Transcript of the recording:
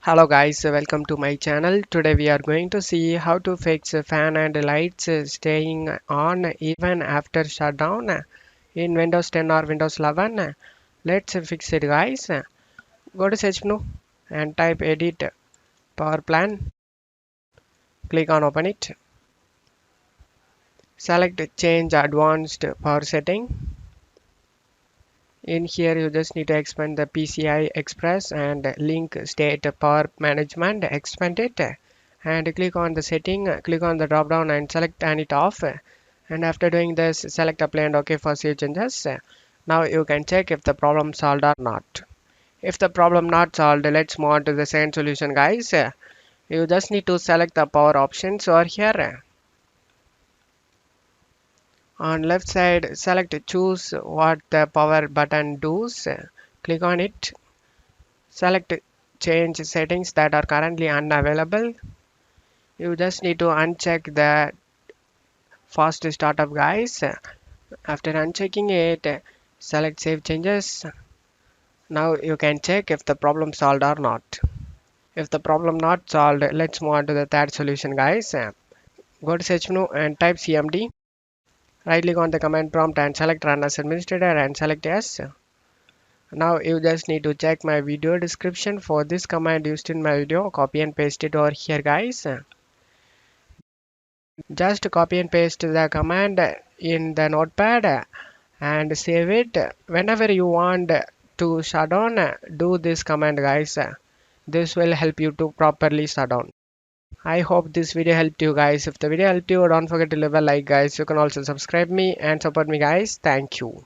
Hello guys, welcome to my channel. Today we are going to see how to fix fan and lights staying on even after shutdown in Windows 10 or Windows 11. Let's fix it guys. Go to search menu and type edit power plan. Click on open it. Select change advanced power setting. In here you just need to expand the PCI Express and link state power management, expand it and click on the setting, click on the drop down and select turn it off, and after doing this select apply and OK for save changes. Now you can check if the problem solved or not. If the problem not solved, let's move on to the second solution guys. You just need to select the power options over here. On left side select choose what the power button does, click on it. Select change settings that are currently unavailable. You just need to uncheck the fast startup guys. After unchecking it, select save changes. Now you can check if the problem solved or not. If the problem not solved, let's move on to the third solution guys. Go to search menu and type cmd. Right click on the command prompt and select run as administrator and select yes. Now you just need to check my video description for this command used in my video. Copy and paste it over here guys. Just copy and paste the command in the notepad and save it. Whenever you want to shut down, do this command guys. This will help you to properly shut down. I hope this video helped you guys. If the video helped you, don't forget to leave a like guys. You can also subscribe me and support me guys. Thank you.